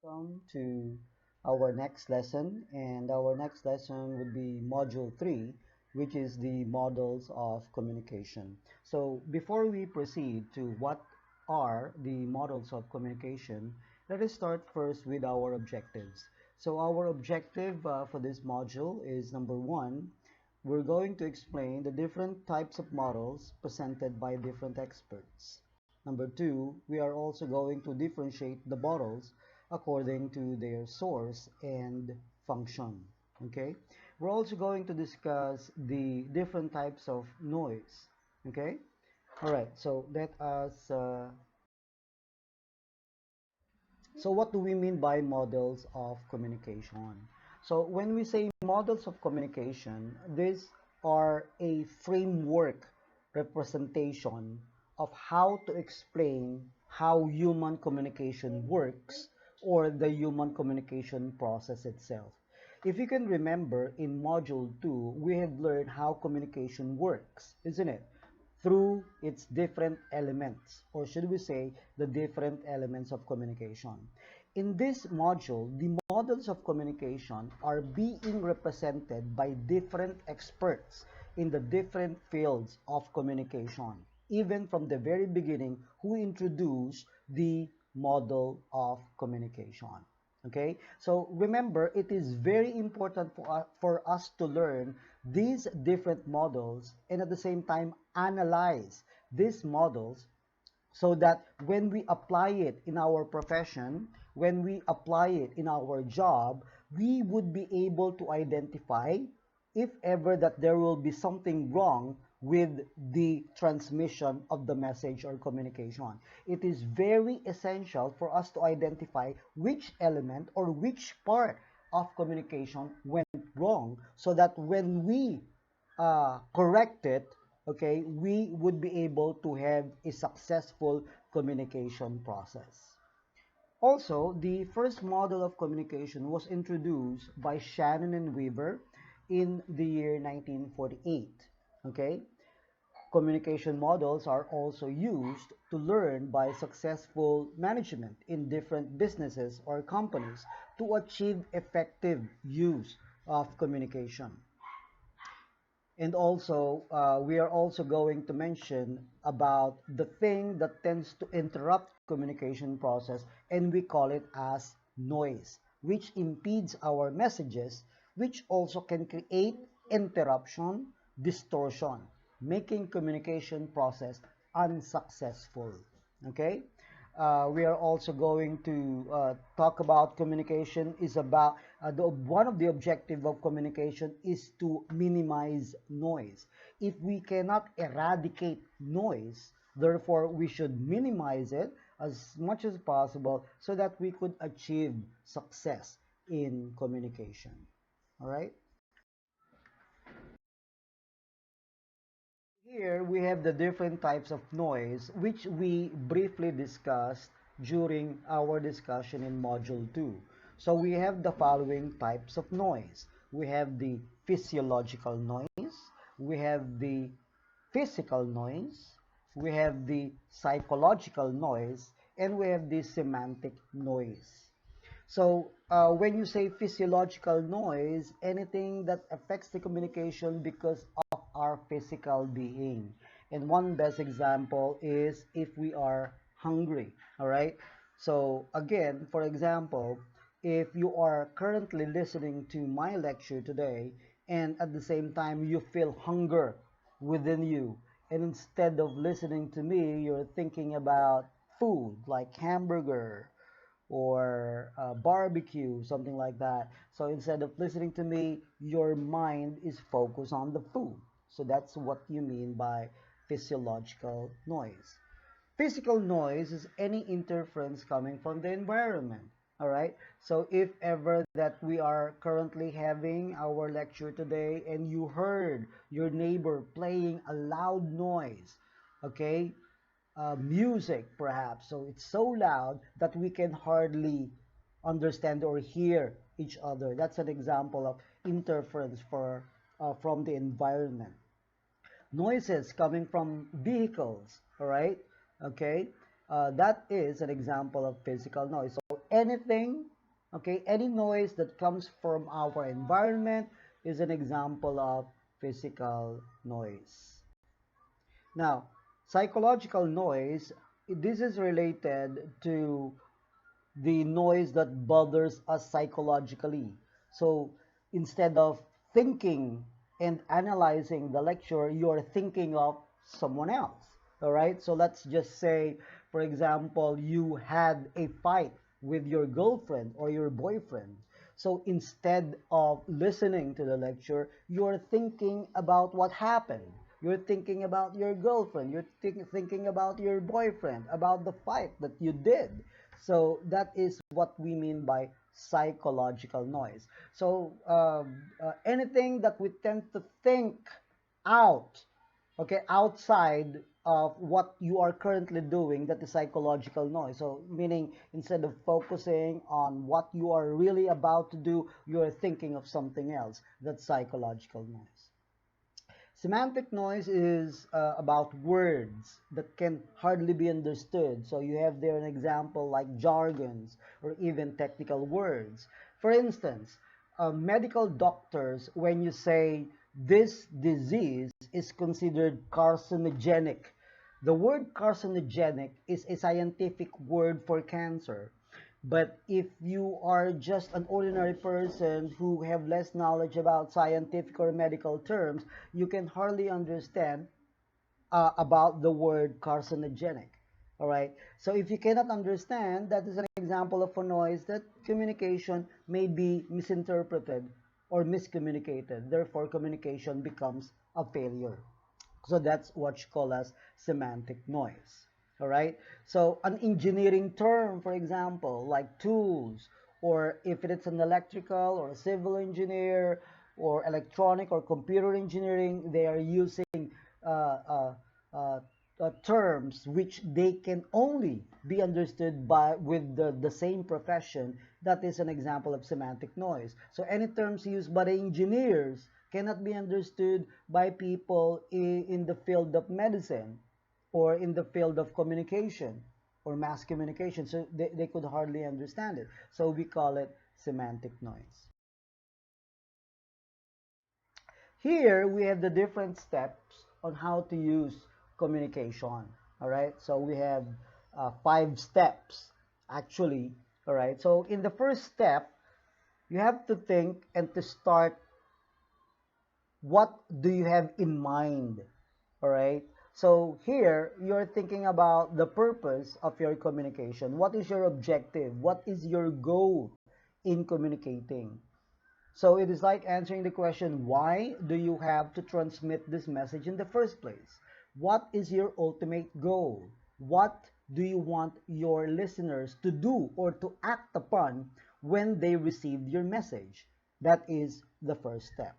Welcome to our next lesson, and our next lesson would be Module 3, which is the models of communication. So, before we proceed to what are the models of communication, let us start first with our objectives. So, our objective for this module is number one, we're going to explain the different types of models presented by different experts. Number two, we are also going to differentiate the models according to their source and function. Okay, we're also going to discuss the different types of noise. Okay, all right, so let us so what do we mean by models of communication? So when we say models of communication, these are a framework representation of how to explain how human communication works or the human communication process itself. If you can remember, in Module 2, we have learned how communication works, isn't it? Through its different elements, or should we say the different elements of communication. In this module, the models of communication are being represented by different experts in the different fields of communication, even from the very beginning, who introduced the model of communication. Okay, so remember, it is very important for us to learn these different models and at the same time analyze these models so that when we apply it in our profession, when we apply it in our job, we would be able to identify if ever that there will be something wrong with the transmission of the message or communication. It is very essential for us to identify which element or which part of communication went wrong so that when we correct it, okay, we would be able to have a successful communication process. Also, the first model of communication was introduced by Shannon and Weaver in the year 1948. Okay? Communication models are also used to learn by successful management in different businesses or companies to achieve effective use of communication. And also, we are also going to mention about the thing that tends to interrupt communication process, and we call it as noise, which impedes our messages, which also can create interruption, distortion, making communication process unsuccessful. Okay? We are also going to talk about communication is about one of the objective of communication is to minimize noise. If we cannot eradicate noise, therefore we should minimize it as much as possible so that we could achieve success in communication. All right. Here we have the different types of noise which we briefly discussed during our discussion in Module 2. So we have the following types of noise. We have the physiological noise, we have the physical noise, we have the psychological noise, and we have the semantic noise. So when you say physiological noise, anything that affects the communication because of our physical being. And one best example is if we are hungry, all right? So again, for example, if you are currently listening to my lecture today and at the same time you feel hunger within you, and instead of listening to me, you're thinking about food like hamburger or barbecue, something like that. So instead of listening to me, your mind is focused on the food. So that's what you mean by physiological noise. Physical noise is any interference coming from the environment. All right. So if ever that we are currently having our lecture today and you heard your neighbor playing a loud noise, okay, music perhaps. So it's so loud that we can hardly understand or hear each other. That's an example of interference from the environment. Noises coming from vehicles, all right? Okay, that is an example of physical noise. So anything, okay, any noise that comes from our environment is an example of physical noise. Now, psychological noise, this is related to the noise that bothers us psychologically. So instead of thinking and analyzing the lecture, you're thinking of someone else. All right. So let's just say, for example, you had a fight with your girlfriend or your boyfriend. So instead of listening to the lecture, you're thinking about what happened. You're thinking about your girlfriend. You're thinking about your boyfriend, about the fight that you did. So that is what we mean by psychological noise. So anything that we tend to think out, okay, outside of what you are currently doing, that is psychological noise. So meaning instead of focusing on what you are really about to do, you are thinking of something else. That's psychological noise. Semantic noise is about words that can hardly be understood. So you have there an example like jargons or even technical words. For instance, medical doctors, when you say this disease is considered carcinogenic, the word carcinogenic is a scientific word for cancer. But if you are just an ordinary person who have less knowledge about scientific or medical terms, you can hardly understand about the word carcinogenic. All right. So if you cannot understand, that is an example of a noise that communication may be misinterpreted or miscommunicated. Therefore, communication becomes a failure. So that's what you call as semantic noise. All right. So an engineering term, for example, like tools, or if it's an electrical or civil engineer or electronic or computer engineering, they are using uh, uh, uh, terms which they can only be understood by with the same profession. That is an example of semantic noise. So any terms used by the engineers cannot be understood by people in the field of medicine or in the field of communication or mass communication. So they could hardly understand it. So we call it semantic noise. Here we have the different steps on how to use communication. All right. So we have 5 steps actually. All right. So in the first step, you have to think and to start, what do you have in mind? All right. So here you're thinking about the purpose of your communication. What is your objective? What is your goal in communicating? So it is like answering the question, why do you have to transmit this message in the first place? What is your ultimate goal? What do you want your listeners to do or to act upon when they receive your message? That is the first step.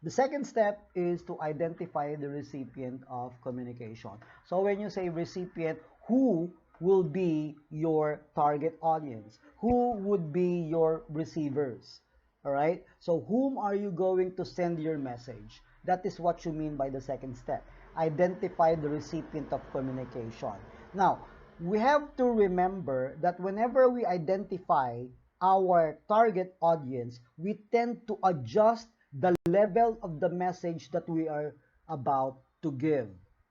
The second step is to identify the recipient of communication. So when you say recipient, who will be your target audience? Who would be your receivers? All right? So whom are you going to send your message? That is what you mean by the second step. Identify the recipient of communication. Now, we have to remember that whenever we identify our target audience, we tend to adjust the level of the message that we are about to give.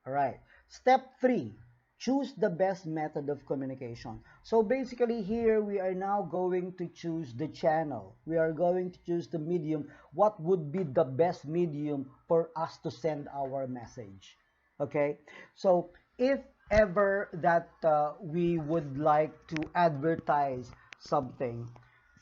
All right. Step 3, choose the best method of communication. So basically here we are now going to choose the channel. We are going to choose the medium. What would be the best medium for us to send our message? Okay. So if ever that we would like to advertise something,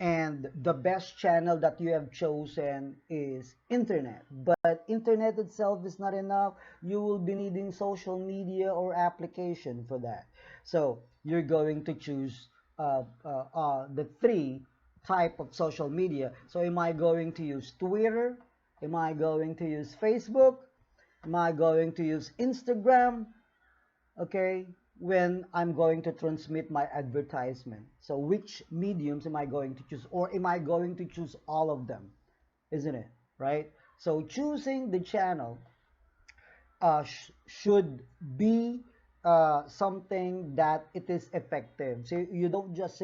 and the best channel that you have chosen is internet, but internet itself is not enough, you will be needing social media or application for that. So you're going to choose the 3 type of social media. So am I going to use Twitter? Am I going to use Facebook? Am I going to use Instagram? Okay, when I'm going to transmit my advertisement. So which mediums am I going to choose, or am I going to choose all of them? Isn't it? Right? So choosing the channel should be something that it is effective. So you don't just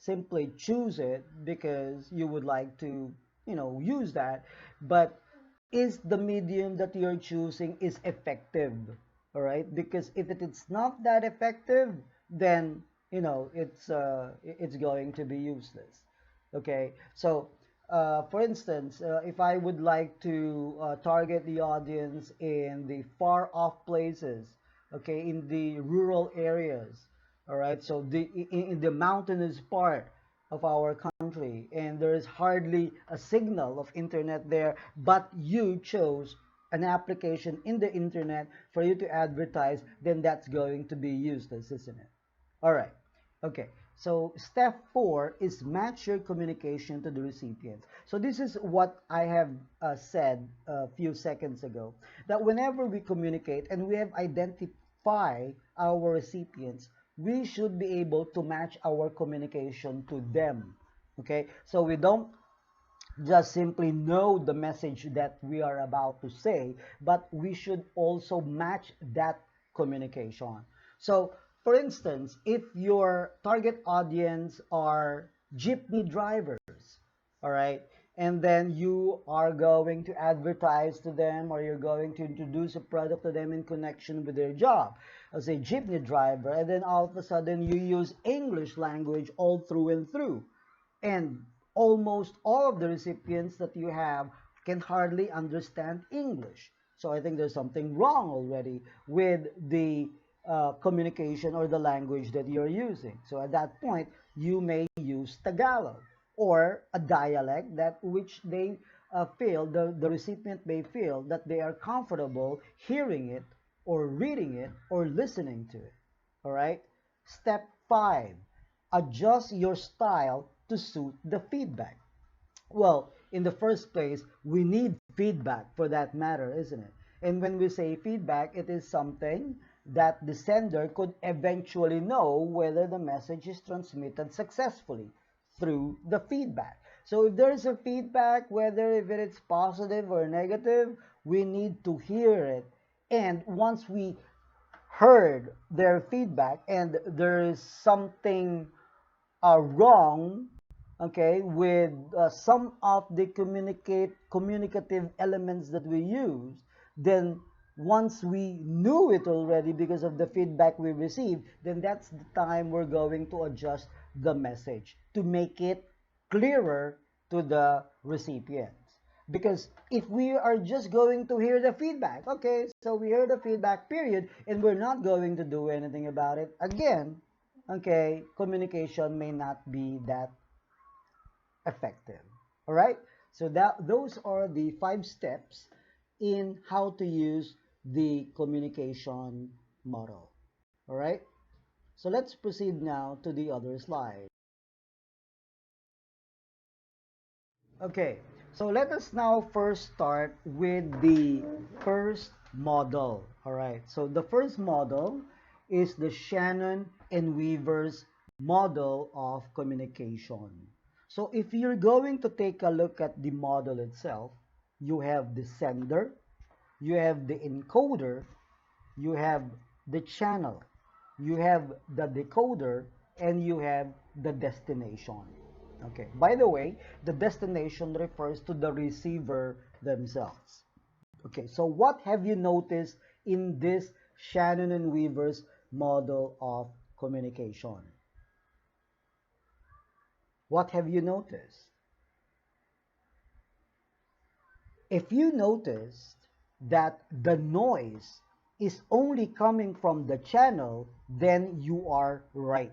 simply choose it because you would like to, use that, but is the medium that you're choosing is effective, all right? Because if it is not that effective, then it's going to be useless. Okay, so for instance, if I would like to target the audience in the far off places, okay, in the rural areas, all right, so in the mountainous part of our country, and there is hardly a signal of internet there, but you chose an application in the internet for you to advertise, then that's going to be useless, isn't it? All right. Okay. So step 4 is match your communication to the recipient. So this is what I have said a few seconds ago, that whenever we communicate and we have identified our recipients, we should be able to match our communication to them. Okay. So we don't just simply know the message that we are about to say, but we should also match that communication. So, for instance, if your target audience are jeepney drivers, all right, and then you are going to advertise to them or you're going to introduce a product to them in connection with their job as a jeepney driver, and then all of a sudden you use English language all through and through, and almost all of the recipients that you have can hardly understand English. So I think there's something wrong already with the communication or the language that you're using. So at that point, you may use Tagalog or a dialect that which they feel, the recipient may feel that they are comfortable hearing it or reading it or listening to it. All right? Step 5, adjust your style to suit the feedback. Well, in the first place, we need feedback for that matter, isn't it? And when we say feedback, it is something that the sender could eventually know whether the message is transmitted successfully through the feedback. So if there is a feedback, whether if it is positive or negative, we need to hear it. And once we heard their feedback and there is something wrong, okay, with some of the communicative elements that we use, then once we knew it already because of the feedback we received, then that's the time we're going to adjust the message to make it clearer to the recipients. Because if we are just going to hear the feedback, okay, so we hear the feedback, period, and we're not going to do anything about it, again, okay, communication may not be that effective. All right? So those are the 5 steps in how to use the communication model. All right? So let's proceed now to the other slide. Okay, so let us now first start with the first model. All right, so the first model is the Shannon and Weaver's model of communication. So if you're going to take a look at the model itself, you have the sender, you have the encoder, you have the channel, you have the decoder, and you have the destination. Okay, by the way, the destination refers to the receiver themselves. Okay, so what have you noticed in this Shannon and Weaver's model of communication? What have you noticed? If you noticed that the noise is only coming from the channel, then you are right.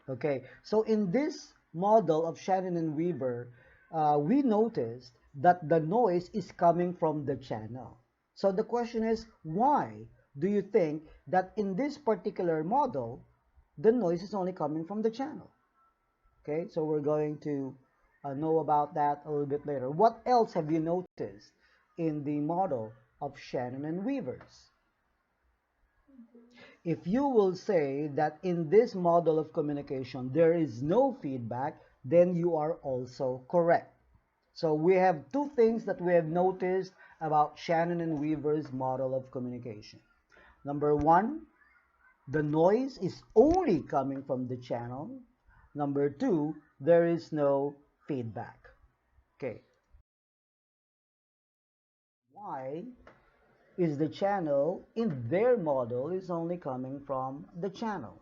Okay, so in this model of Shannon and Weaver, we noticed that the noise is coming from the channel. So the question is, why do you think that in this particular model, the noise is only coming from the channel? Okay, so we're going to know about that a little bit later. What else have you noticed in the model of Shannon and Weaver's? If you will say that in this model of communication there is no feedback, then you are also correct. So we have 2 things that we have noticed about Shannon and Weaver's model of communication. Number 1, the noise is only coming from the channel. Number two, there is no feedback. Okay. Why is the channel in their model is only coming from the channel?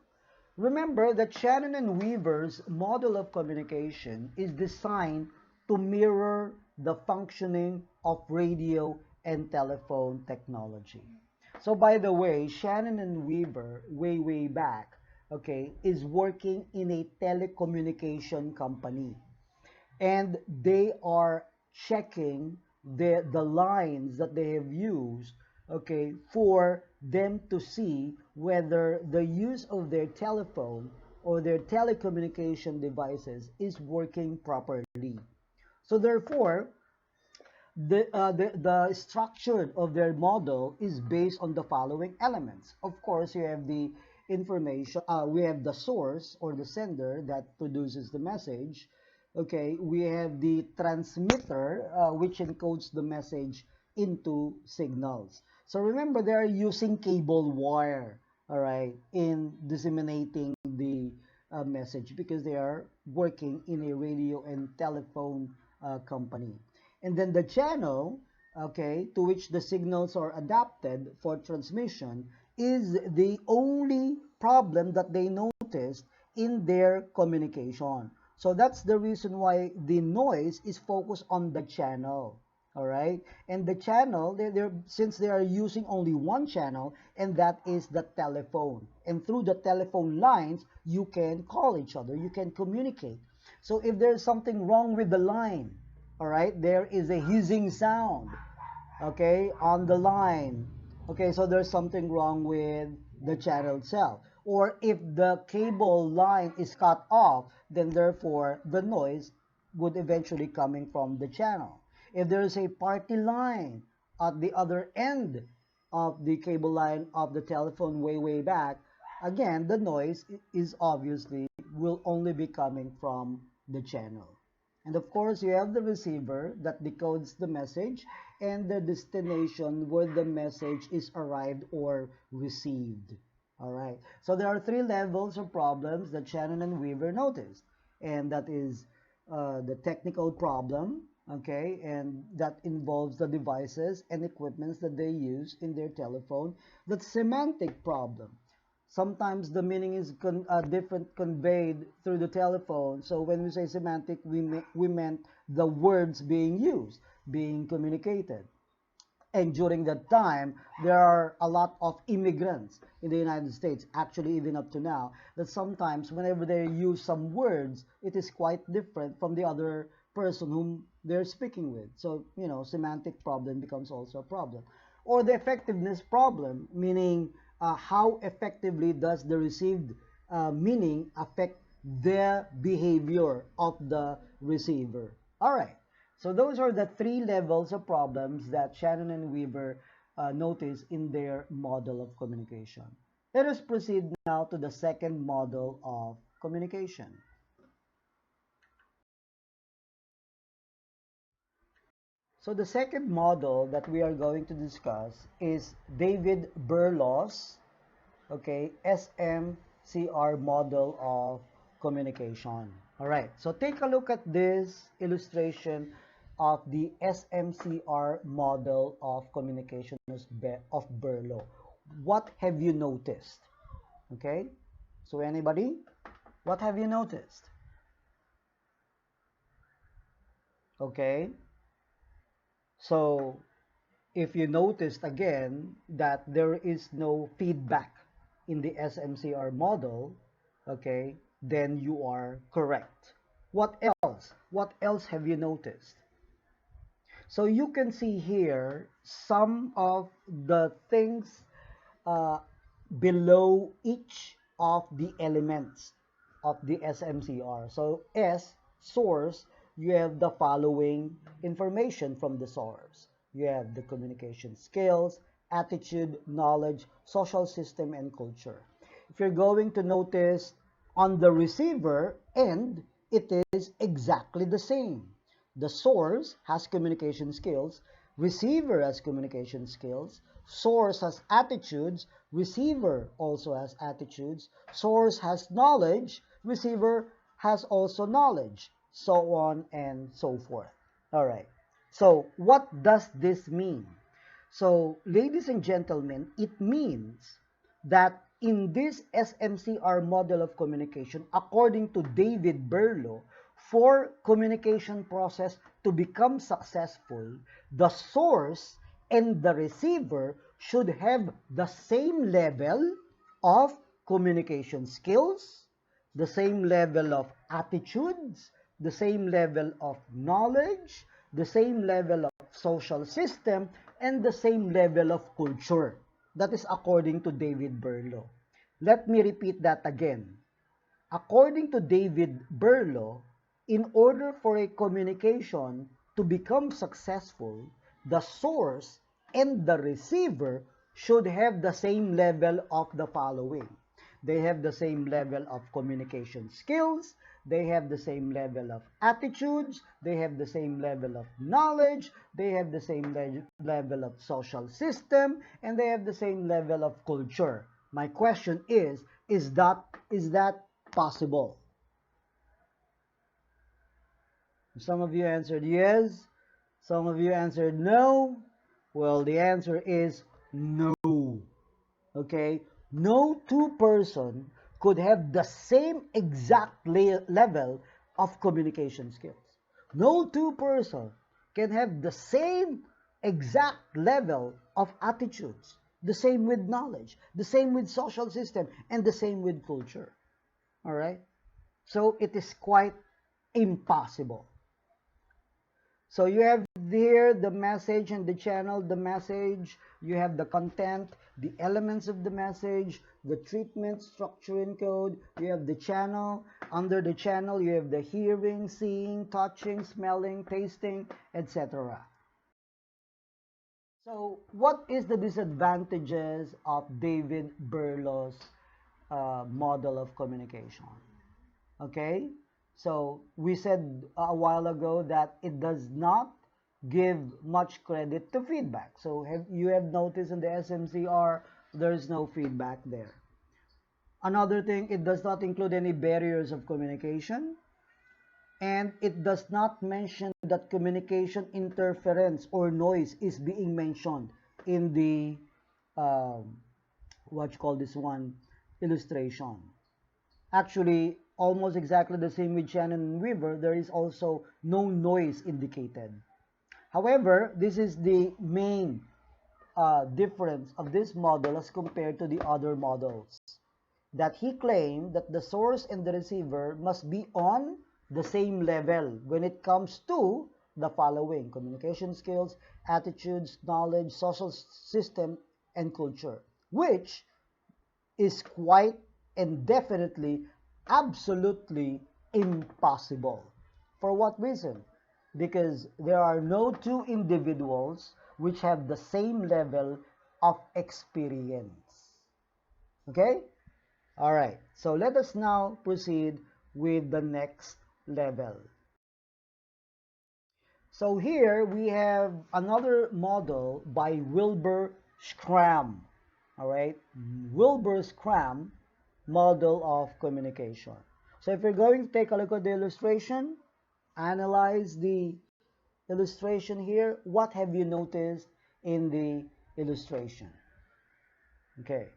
Remember that Shannon and Weaver's model of communication is designed to mirror the functioning of radio and telephone technology. So by the way, Shannon and Weaver, way back, okay, is working in a telecommunication company, and they are checking the lines that they have used, okay, for them to see whether the use of their telephone or their telecommunication devices is working properly. So therefore, the structure of their model is based on the following elements. Of course, you have the information, we have the source or the sender that produces the message. Okay, we have the transmitter, which encodes the message into signals. So remember, they are using cable wire, all right, in disseminating the message because they are working in a radio and telephone company. And then the channel, okay, to which the signals are adapted for transmission is the only problem that they noticed in their communication. So that's the reason why the noise is focused on the channel. All right, and the channel, since they are using only one channel, and that is the telephone, and through the telephone lines you can call each other, you can communicate. So if there's something wrong with the line, all right, there is a hissing sound, okay, on the line. Okay, so there's something wrong with the channel itself. Or if the cable line is cut off, then therefore the noise would eventually coming from the channel. If there is a party line at the other end of the cable line of the telephone way back, again, the noise is obviously will only be coming from the channel. And of course, you have the receiver that decodes the message and the destination where the message is arrived or received. All right. So there are three levels of problems that Shannon and Weaver noticed. And that is the technical problem, okay, and that involves the devices and equipments that they use in their telephone. The semantic problem. Sometimes the meaning is different conveyed through the telephone. So when we say semantic, we meant the words being used, being communicated. And during that time, there are a lot of immigrants in the United States, actually even up to now, that sometimes whenever they use some words, it is quite different from the other person whom they're speaking with. So, you know, semantic problem becomes also a problem. Or the effectiveness problem, meaning how effectively does the received meaning affect the behavior of the receiver. All right. So those are the three levels of problems that Shannon and Weaver noticed in their model of communication. Let us proceed now to the second model of communication. So the second model that we are going to discuss is David Berlow's, okay, SMCR model of communication. All right, so take a look at this illustration of the SMCR model of communication of Berlow. What have you noticed? Okay, so anybody, what have you noticed? Okay, so if you noticed again that there is no feedback in the SMCR model, okay, then you are correct. What else? What else have you noticed? So you can see here some of the things uh, below each of the elements of the SMCR. So S, source, you have the following information from the source. You have the communication skills, attitude, knowledge, social system, and culture. If you're going to notice on the receiver end, it is exactly the same. The source has communication skills, receiver has communication skills, source has attitudes, receiver also has attitudes, source has knowledge, receiver has also knowledge, so on and so forth. All right. So what does this mean? So, ladies and gentlemen, it means that in this SMCR model of communication, according to David Berlow, for communication process to become successful, the source and the receiver should have the same level of communication skills, the same level of attitudes, the same level of knowledge, the same level of social system, and the same level of culture. That is according to David Berlow. Let me repeat that again. According to David Berlow, in order for a communication to become successful, the source and the receiver should have the same level of the following. They have the same level of communication skills, they have the same level of attitudes, they have the same level of knowledge, they have the same level of social system, and they have the same level of culture. My question is that possible? Some of you answered yes, some of you answered no. Well, the answer is no. Okay? No two-person could have the same exact level of communication skills. No two-person can have the same exact level of attitudes, the same with knowledge, the same with social system, and the same with culture. All right? So it is quite impossible. So you have here the message and the channel, the message, you have the content, the elements of the message, the treatment, structure, and code, you have the channel, under the channel you have the hearing, seeing, touching, smelling, tasting, etc. So what is the disadvantages of David Berlow's model of communication? Okay, so we said a while ago that it does not give much credit to feedback. So you have noticed in the SMCR, there is no feedback there. Another thing, it does not include any barriers of communication, and it does not mention that communication interference or noise is being mentioned in the what you call this one, illustration. Actually, almost exactly the same with Shannon Weaver, there is also no noise indicated. However, this is the main difference of this model as compared to the other models. That he claimed that the source and the receiver must be on the same level when it comes to the following: communication skills, attitudes, knowledge, social system, and culture, which is quite and definitely absolutely impossible. For what reason? Because there are no two individuals which have the same level of experience. Okay? All right. So let us now proceed with the next level. So here we have another model by Wilbur Scram. All right, Wilbur Scram model of communication. So if you're going to take a look at the illustration, analyze the illustration here, what have you noticed in the illustration? Okay.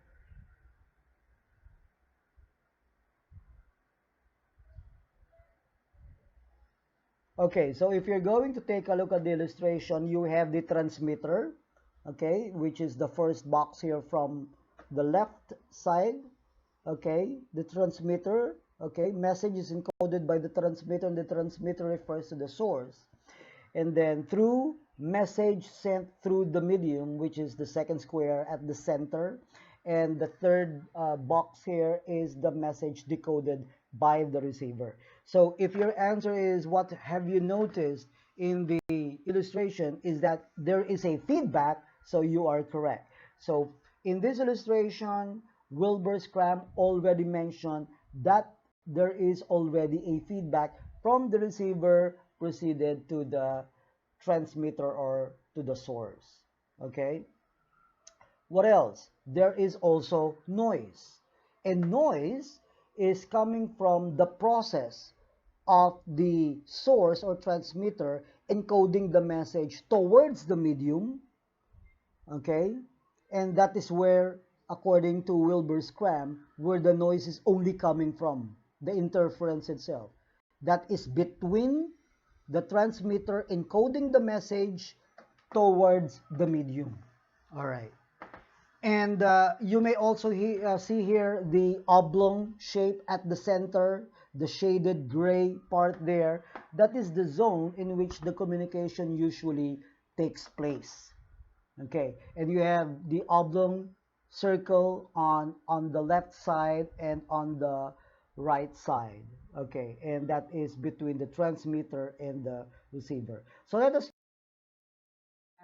Okay, so if you're going to take a look at the illustration, you have the transmitter, okay, which is the first box here from the left side, okay, the transmitter, okay, message is encoded by the transmitter, and the transmitter refers to the source. And then through message sent through the medium, which is the second square at the center, and the third box here is the message decoded by the receiver. So if your answer is what have you noticed in the illustration is that there is a feedback, so you are correct. So in this illustration, Wilbur Scram already mentioned that there is already a feedback from the receiver proceeded to the transmitter or to the source. Okay? What else? There is also noise. And noise is coming from the process of the source or transmitter encoding the message towards the medium, okay? And that is where, according to Wilbur Scram, where the noise is only coming from, the interference itself. That is between the transmitter encoding the message towards the medium. All right. And you may also see here the oblong shape at the center, the shaded gray part there. That is the zone in which the communication usually takes place. Okay, and you have the oblong circle on the left side and on the right side. Okay, and that is between the transmitter and the receiver. So let us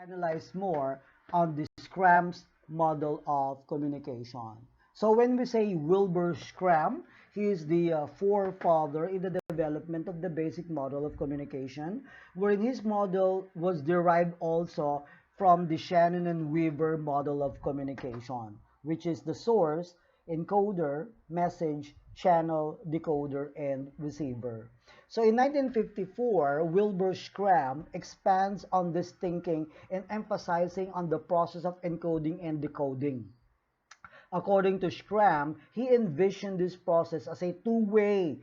analyze more on the Scrams model of communication. So when we say Wilbur Scram, he is the forefather in the development of the basic model of communication, wherein his model was derived also from the Shannon and Weaver model of communication, which is the source, encoder, message, channel, decoder, and receiver. So in 1954, Wilbur Scram expands on this thinking and emphasizing on the process of encoding and decoding. According to Scram, he envisioned this process as a two-way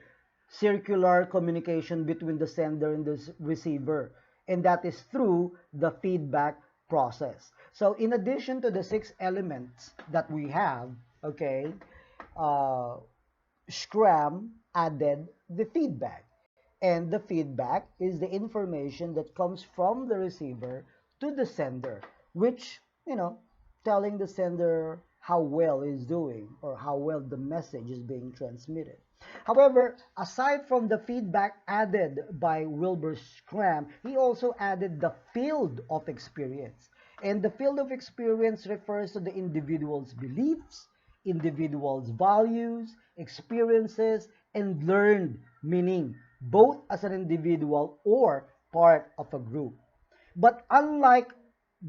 circular communication between the sender and the receiver, and that is through the feedback process. So in addition to the 6 elements that we have, okay, uh, Scram added the feedback. And the feedback is the information that comes from the receiver to the sender, which, telling the sender how well he's doing or how well the message is being transmitted. However, aside from the feedback added by Wilbur Scram, he also added the field of experience. And the field of experience refers to the individual's beliefs, individual's values, experiences, and learned meaning, both as an individual or part of a group. But unlike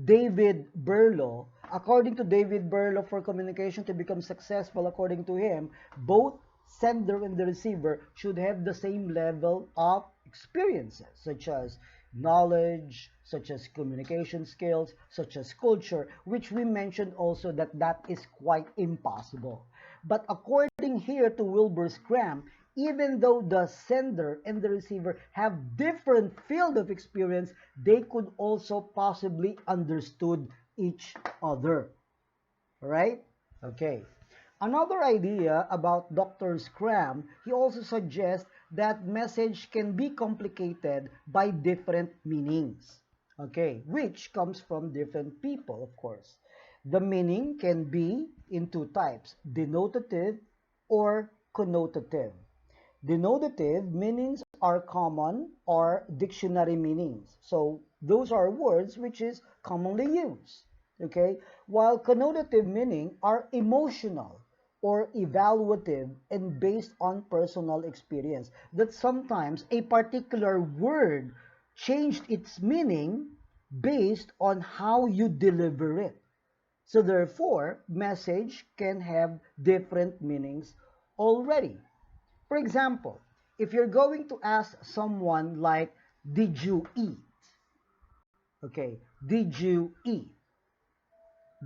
David Berlow, according to David Berlow, for communication to become successful, according to him, both sender and the receiver should have the same level of experiences, such as knowledge, such as communication skills, such as culture, which we mentioned also that is quite impossible. But according here to Wilbur Scram, even though the sender and the receiver have different field of experience, they could also possibly understood each other. Right? Okay. Another idea about Dr. Scram, he also suggests that message can be complicated by different meanings. Okay, which comes from different people, of course. The meaning can be in 2 types, denotative or connotative. Denotative meanings are common or dictionary meanings. So those are words which is commonly used. Okay? While connotative meaning are emotional or evaluative and based on personal experience. That sometimes a particular word changed its meaning based on how you deliver it. So therefore, message can have different meanings already. For example, if you're going to ask someone like, did you eat? Okay, did you eat?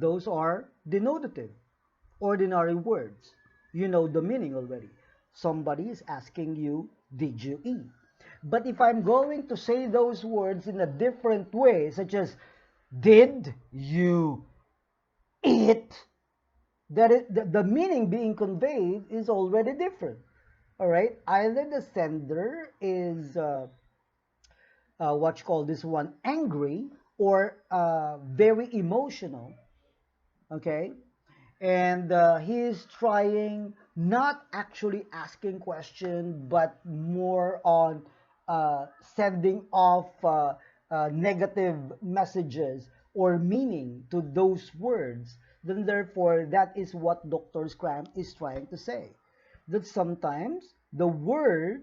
Those are denotative, ordinary words. You know the meaning already. Somebody is asking you, did you eat? But if I'm going to say those words in a different way, such as, did you eat? That is, the meaning being conveyed is already different. All right, either the sender is what you call this one, angry, or very emotional, okay, and he is trying, not actually asking question, but more on sending off negative messages or meaning to those words. Then therefore, that is what Dr. Scram is trying to say, that sometimes the word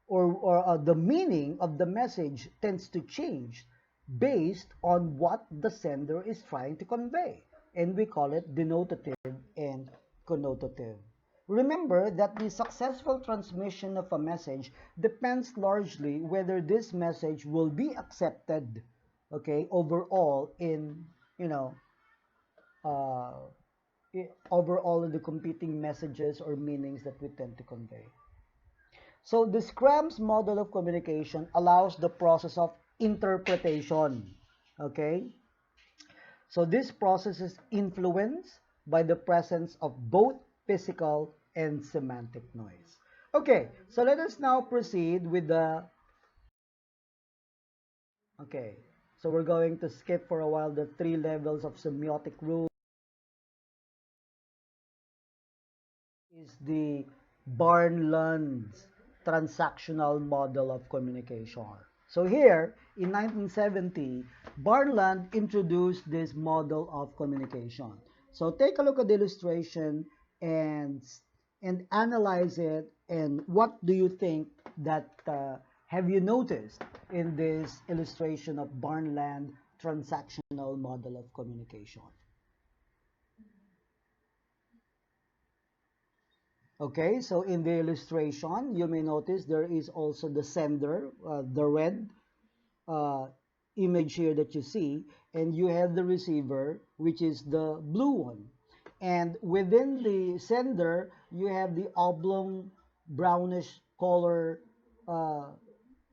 or the meaning of the message tends to change based on what the sender is trying to convey. And we call it denotative and connotative. Remember that the successful transmission of a message depends largely whether this message will be accepted, okay, overall in, you know, uh, overall in the competing messages or meanings that we tend to convey. So the Scrams model of communication allows the process of interpretation, okay? So this process is influenced by the presence of both physical and semantic noise. Okay, so let us now proceed with the, okay, so we're going to skip for a while the three levels of semiotic rule. Is the Barnland's transactional model of communication. So here, in 1970, Barnland introduced this model of communication. So take a look at the illustration and analyze it. And what do you think that have you noticed in this illustration of Barnland transactional model of communication? Okay, so in the illustration, you may notice there is also the sender, the red uh, image here that you see, and you have the receiver, which is the blue one. And within the sender, you have the oblong brownish color uh,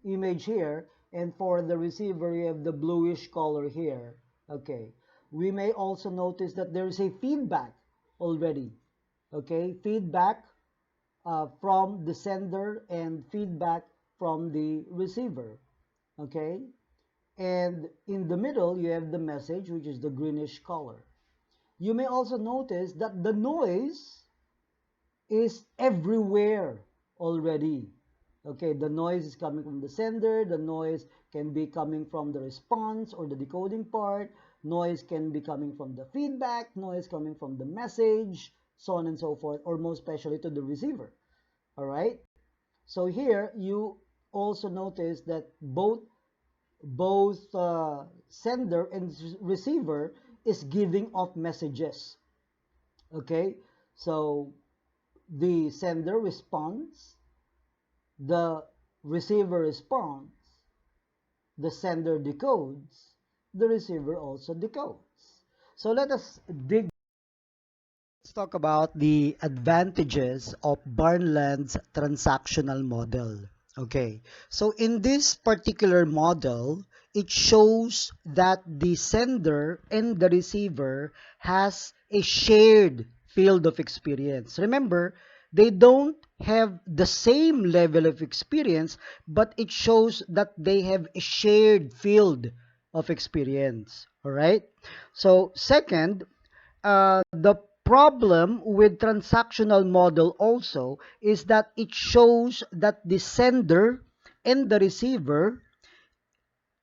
image here, and for the receiver, you have the bluish color here. Okay, we may also notice that there is a feedback already. Okay, feedback from the sender and feedback from the receiver. Okay, and in the middle you have the message, which is the greenish color. You may also notice that the noise is everywhere already. Okay, the noise is coming from the sender, the noise can be coming from the response or the decoding part, noise can be coming from the feedback, noise coming from the message, so on and so forth, or most especially to the receiver. All right, so here you also notice that both sender and receiver is giving off messages. Okay, so the sender responds, the receiver responds, the sender decodes, the receiver also decodes. So let us dig. Let's talk about the advantages of Barnland's transactional model. Okay, so in this particular model, it shows that the sender and the receiver has a shared field of experience. Remember, they don't have the same level of experience, but it shows that they have a shared field of experience. All right. So second, the problem with transactional model also is that it shows that the sender and the receiver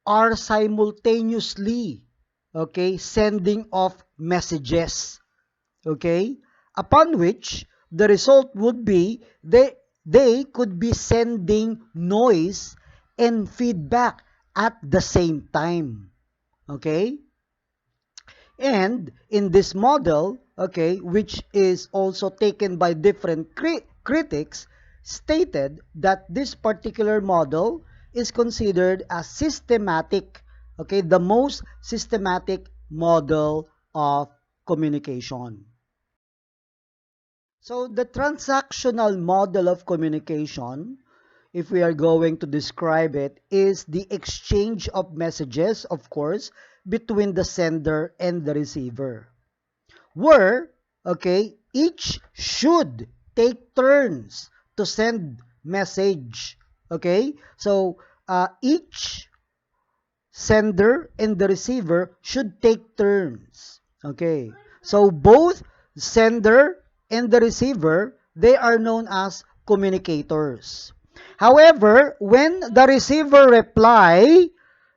are simultaneously, okay, sending off messages, okay, upon which the result would be they could be sending noise and feedback at the same time, okay. And in this model, okay, which is also taken by different critics, stated that this particular model is considered as systematic, okay, the most systematic model of communication. So the transactional model of communication, if we are going to describe it, is the exchange of messages, of course, between the sender and the receiver. Where, okay, each should take turns to send message. Okay, so each sender and the receiver should take turns. Okay, so both sender and the receiver, they are known as communicators. However, when the receiver reply,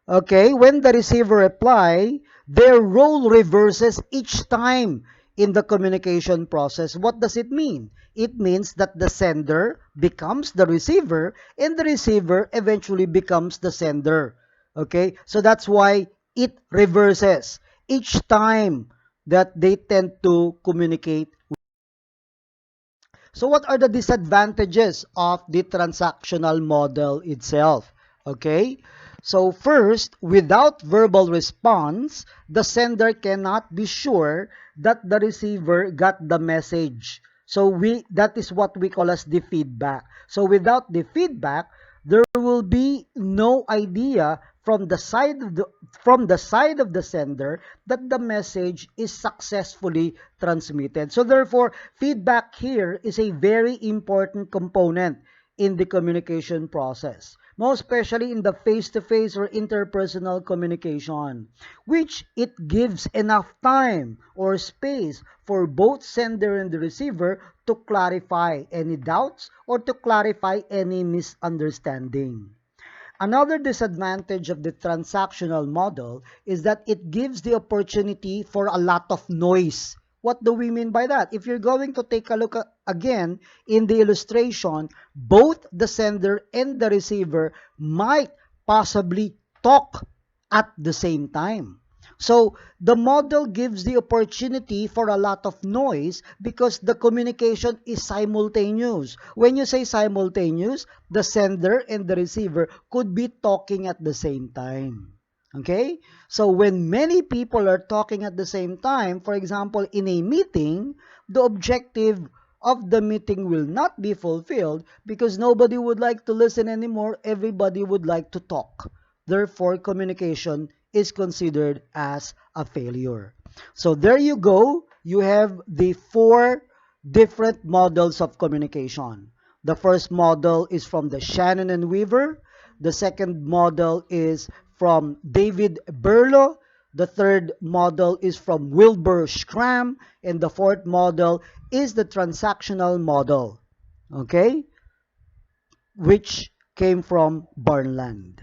okay, when the receiver reply, their role reverses each time in the communication process. What does it mean? It means that the sender becomes the receiver and the receiver eventually becomes the sender. Okay, so that's why it reverses each time that they tend to communicate. So what are the disadvantages of the transactional model itself? Okay? So first, without verbal response, the sender cannot be sure that the receiver got the message. So that is what we call as the feedback. So without the feedback, there will be no idea from the side of the sender that the message is successfully transmitted. So therefore, feedback here is a very important component in the communication process, most especially in the face-to-face or interpersonal communication, which it gives enough time or space for both sender and the receiver to clarify any doubts or to clarify any misunderstanding. Another disadvantage of the transactional model is that it gives the opportunity for a lot of noise. What do we mean by that? If you're going to take a look again in the illustration, both the sender and the receiver might possibly talk at the same time. So the model gives the opportunity for a lot of noise because the communication is simultaneous. When you say simultaneous, the sender and the receiver could be talking at the same time. Okay? So when many people are talking at the same time, for example, in a meeting, the objective of the meeting will not be fulfilled because nobody would like to listen anymore. Everybody would like to talk. Therefore, communication is considered as a failure. So there you go. You have the four different models of communication. The first model is from the Shannon and Weaver. The second model is from David Berlow. The third model is from Wilbur Scram. And the fourth model is the transactional model. Okay? Which came from Barnland.